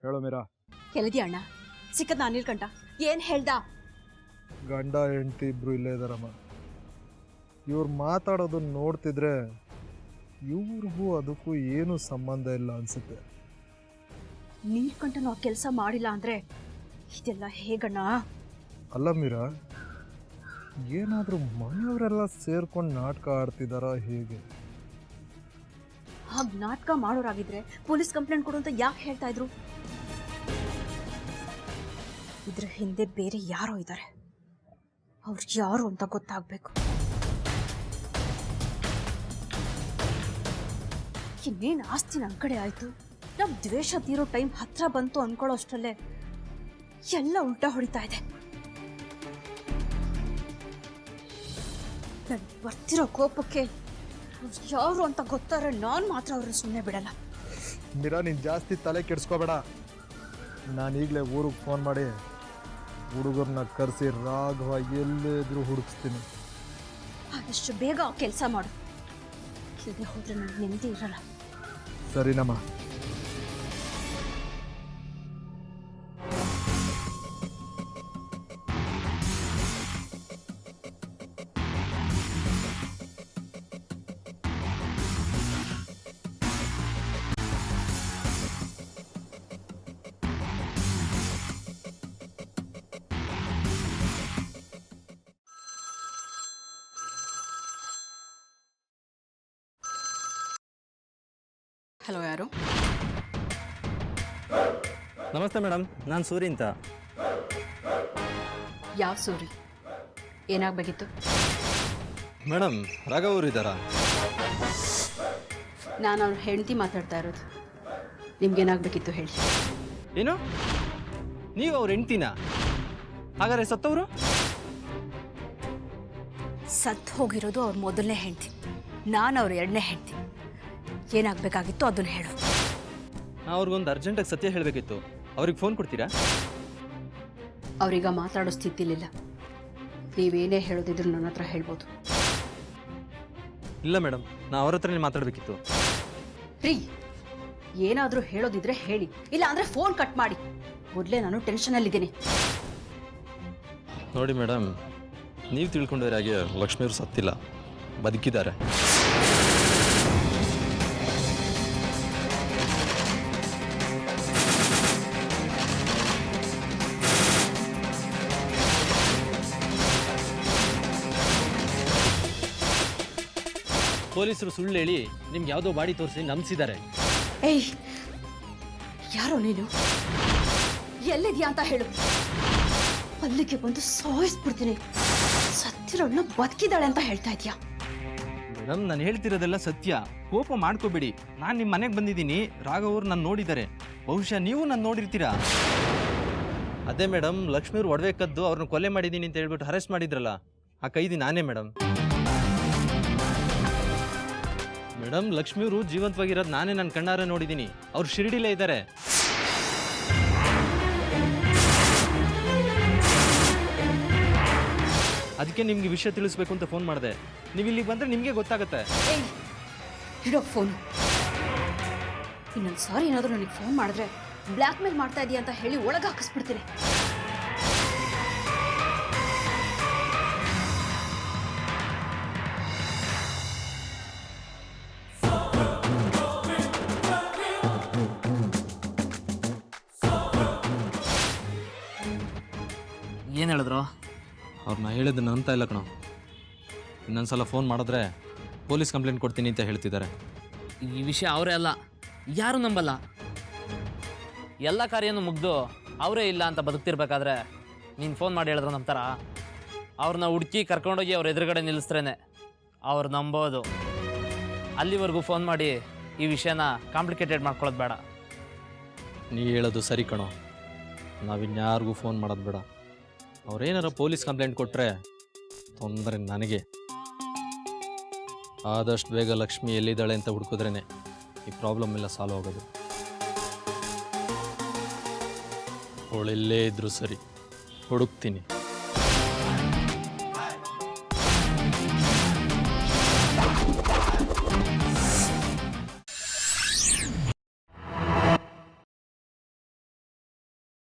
ಹೇಳೋ ಮೀರಾ. ಎಲ್ಲಿದ್ಯಾ ಅಣ್ಣ? ಸಿಕ್ಕದ ಅನಿಲ್ ಕಂಡ ಏನ್ ಹೇಳ್ದ? ಗಂಡ ಹೆಂಡತಿ ಇಬ್ರು ಇಲ್ಲೇ ಇದಾರಮ್ಮ. ಇವ್ರು ಮಾತಾಡೋದನ್ನ ನೋಡ್ತಿದ್ರೆ ಇವ್ರಿಗೂ ಅದಕ್ಕೂ ಏನೂ ಸಂಬಂಧ ಇಲ್ಲ ಅನ್ಸುತ್ತೆ. ನೀಲ್ಕಂಠ ನಾವು ಕೆಲಸ ಮಾಡಿಲ್ಲ ಅಂದ್ರೆ ಇದೆಲ್ಲ ಹೇಗಣ್ಣ? ಅಲ್ಲ ಮೀರಾ, ಏನಾದರೂ ಮನೆಯವರೆಲ್ಲ ಸೇರ್ಕೊಂಡು ನಾಟಕ ಆಡ್ತಿದಾರ ಹೇಗೆ? ಹಾಗೆ ನಾಟಕ ಮಾಡೋರಾಗಿದ್ರೆ ಪೊಲೀಸ್ ಕಂಪ್ಲೇಂಟ್ ಕೊಡು ಅಂತ ಯಾಕೆ ಹೇಳ್ತಾ ಇದ್ರು? ಇದ್ರ ಹಿಂದೆ ಬೇರೆ ಯಾರೋ ಇದ್ದಾರೆ. ಅವ್ರು ಯಾರು ಅಂತ ಗೊತ್ತಾಗ್ಬೇಕು. ಇನ್ನೇನು ಆಸ್ತಿ ನನ್ನ ಕಡೆ ಆಯ್ತು, ನಮ್ ದ್ವೇಷ ತೀರೋ ಟೈಮ್ ಹತ್ರ ಬಂತು ಅನ್ಕೊಳ್ಳೋ ಅಷ್ಟರಲ್ಲೇ ಎಲ್ಲ ಉಲ್ಟಾ ಹೊಡಿತಾ ಇದೆ. ನನ್ ಬರ್ತಿರೋ ಕೋಪಕ್ಕೆ ಯಾರು ಅಂತ ಗೊತ್ತಾರೆ ನಾನು ಮಾತ್ರ ಅವ್ರನ್ನ ಸುಮ್ಮನೆ ಬಿಡಲ್ಲ. ಮೀರಾ, ನೀನು ಜಾಸ್ತಿ ತಲೆ ಕೆಡಿಸ್ಕೋಬೇಡ. ನಾನು ಈಗಲೇ ಊರಿಗೆ ಫೋನ್ ಮಾಡಿ ಹುಡುಗರನ್ನ ಕರೆಸಿ ರಾಘವ ಎಲ್ಲೇದ್ರೂ ಹುಡುಕಿಸ್ತೀನಿ. ಆದಷ್ಟು ಬೇಗ ಕೆಲಸ ಮಾಡು, ಇಲ್ಲದೆ ಹೋದ್ರೆ ನನಗೆ ನೆಮ್ಮದಿ ಇರಲ್ಲ. ಸರಿನಮ್ಮ. ಹಲೋ, ಯಾರು? ನಮಸ್ತೆ ಮೇಡಮ್, ನಾನು ಸೂರಿ ಅಂತ. ಯಾವ ಸೂರಿ? ಏನಾಗಬೇಕಿತ್ತು? ಮೇಡಮ್, ರಾಘವ್ ಅವರು ಇದ್ದಾರಾ? ನಾನು ಅವ್ರ ಹೆಂಡತಿ ಮಾತಾಡ್ತಾ ಇರೋದು. ನಿಮ್ಗೇನಾಗಬೇಕಿತ್ತು ಹೇಳಿ. ಏನು, ನೀವು ಅವ್ರ ಹೆಂಡ್ತಿನ? ಹಾಗಾದ್ರೆ ಸತ್ತವರು? ಸತ್ತು ಹೋಗಿರೋದು ಅವ್ರ ಮೊದಲನೇ ಹೆಂಡತಿ, ನಾನು ಅವ್ರ ಎರಡನೇ ಹೆಂಡತಿ. ಏನಾಗಬೇಕಾಗಿತ್ತು ಅದನ್ನು ಹೇಳು. ನಾವು ಅವ್ರಿಗೊಂದು ಅರ್ಜೆಂಟಾಗಿ ಸತ್ಯ ಹೇಳಬೇಕಿತ್ತು. ಅವ್ರಿಗೆ ಫೋನ್ ಕೊಡ್ತೀರಾ? ಅವ್ರೀಗ ಮಾತಾಡೋ ಸ್ಥಿತಿಲಿಲ್ಲ. ನೀವೇನೇ ಹೇಳೋದಿದ್ರು ನನ್ನ ಹತ್ರ ಹೇಳ್ಬೋದು. ಇಲ್ಲ ಮೇಡಮ್, ನಾ ಅವ್ರ ಹತ್ರನೇ ಮಾತಾಡಬೇಕಿತ್ತು. ರೀ, ಏನಾದರೂ ಹೇಳೋದಿದ್ರೆ ಹೇಳಿ, ಇಲ್ಲ ಅಂದರೆ ಫೋನ್ ಕಟ್ ಮಾಡಿ. ಮೊದಲೇ ನಾನು ಟೆನ್ಷನಲ್ಲಿದ್ದೀನಿ. ನೋಡಿ ಮೇಡಮ್, ನೀವು ತಿಳ್ಕೊಂಡಿರೋ ಹಾಗೆ ಲಕ್ಷ್ಮಿಯವರು ಸತ್ತಿಲ್ಲ, ಬದುಕಿದ್ದಾರೆ. ಪೊಲೀಸರು ಸುಳ್ಳು ಹೇಳಿ ನಿಮ್ಗೆ ಯಾವುದೋ ಬಾಡಿ ತೋರಿಸಿ ನಂಬಿಸಿದ್ದಾರೆ. ಏಯ್, ಯಾರೋ ನೀನು? ಎಲ್ಲಿದ್ಯಾ ಅಂತ ಹೇಳು. ಅಲ್ಲಿಗೆ ಬಂದು ಸಾಯಿಸ್ಬಿಡ್ತೀನಿ. ಸತ್ತಿರೋಳ್ನ ಬದುಕಿದ್ದಾಳೆ ಅಂತ ಹೇಳ್ತಾ ಇದೆಯಾ? ಮೇಡಮ್, ನಾನು ಹೇಳ್ತಿರೋದೆಲ್ಲ ಸತ್ಯ, ಕೋಪ ಮಾಡ್ಕೋಬೇಡಿ. ನಾನು ನಿಮ್ಮ ಮನೆಗೆ ಬಂದಿದ್ದೀನಿ. ರಾಘವ್ ಅವರು ನಾನು ನೋಡಿದ್ದಾರೆ. ಬಹುಶಃ ನೀವು ನಾನು ನೋಡಿರ್ತೀರಾ. ಅದೇ ಮೇಡಮ್, ಲಕ್ಷ್ಮಿಯವ್ರು ಒಡವೆ ಕದ್ದು ಅವ್ರನ್ನ ಕೊಲೆ ಮಾಡಿದ್ದೀನಿ ಅಂತ ಹೇಳ್ಬಿಟ್ಟು ಅರೆಸ್ಟ್ ಮಾಡಿದ್ರಲ್ಲ, ಆ ಕೈದಿ ನಾನೇ ಮೇಡಮ್. ಮೇಡಮ್, ಲಕ್ಷ್ಮಿಯವರು ಜೀವಂತವಾಗಿರೋದು ನಾನೇ ನನ್ನ ಕಣ್ಣಾರೆ ನೋಡಿದ್ದೀನಿ. ಅವ್ರು ಶಿರಡಿಲೇ ಇದ್ದಾರೆ. ಅದಕ್ಕೆ ನಿಮ್ಗೆ ವಿಷಯ ತಿಳಿಸ್ಬೇಕು ಅಂತ ಫೋನ್ ಮಾಡಿದೆ. ನೀವು ಇಲ್ಲಿಗೆ ಬಂದರೆ ನಿಮಗೆ ಗೊತ್ತಾಗುತ್ತೆ. ಇಡೋ ಫೋನು. ಇನ್ನೊಂದು ಸಾರಿ ಏನಾದರೂ ನನಗೆ ಫೋನ್ ಮಾಡಿದ್ರೆ ಬ್ಲ್ಯಾಕ್ ಮೇಲ್ ಮಾಡ್ತಾ ಇದೀಯ ಅಂತ ಹೇಳಿ ಒಳಗೆ ಹಾಕಿಸ್ಬಿಡ್ತೀನಿ. ಏನು ಹೇಳಿದ್ರು? ಅವ್ರನ್ನ ಹೇಳಿದ್ದನ್ನು ಅಂತ ಇಲ್ಲ ಕಣೋ. ಇನ್ನೊಂದ್ಸಲ ಫೋನ್ ಮಾಡಿದ್ರೆ ಪೊಲೀಸ್ ಕಂಪ್ಲೇಂಟ್ ಕೊಡ್ತೀನಿ ಅಂತ ಹೇಳ್ತಿದ್ದಾರೆ. ಈ ವಿಷಯ ಅವರೇ ಅಲ್ಲ, ಯಾರು ನಂಬಲ್ಲ. ಎಲ್ಲ ಕಾರ್ಯನೂ ಮುಗ್ದು ಅವರೇ ಇಲ್ಲ ಅಂತ ಬದುಕ್ತಿರ್ಬೇಕಾದ್ರೆ ನೀನು ಫೋನ್ ಮಾಡಿ ಹೇಳಿದ್ರು ನಂಬ್ತಾರ? ಅವ್ರನ್ನ ಹುಡುಕಿ ಕರ್ಕೊಂಡೋಗಿ ಅವ್ರ ಎದುರುಗಡೆ ನಿಲ್ಲಿಸ್ತ್ರೇನೆ ಅವ್ರು ನಂಬೋದು. ಅಲ್ಲಿವರೆಗೂ ಫೋನ್ ಮಾಡಿ ಈ ವಿಷಯನ ಕಾಂಪ್ಲಿಕೇಟೆಡ್ ಮಾಡ್ಕೊಳ್ಳೋದು ಬೇಡ. ನೀ ಹೇಳೋದು ಸರಿ ಕಣೋ, ನಾವಿನ್ಯಾರಿಗೂ ಫೋನ್ ಮಾಡೋದು ಬೇಡ. ಅವ್ರೇನಾರ ಪೊಲೀಸ್ ಕಂಪ್ಲೇಂಟ್ ಕೊಟ್ಟರೆ ತೊಂದರೆ ನನಗೆ. ಆದಷ್ಟು ಬೇಗ ಲಕ್ಷ್ಮಿ ಎಲ್ಲಿದ್ದಾಳೆ ಅಂತ ಹುಡುಕಿದ್ರೇ ಈ ಪ್ರಾಬ್ಲಮ್ ಎಲ್ಲ ಸಾಲ್ವ್ ಆಗೋದು. ಅವಳೆಲ್ಲೇ ಇದ್ರೂ ಸರಿ, ಹುಡುಕ್ತೀನಿ.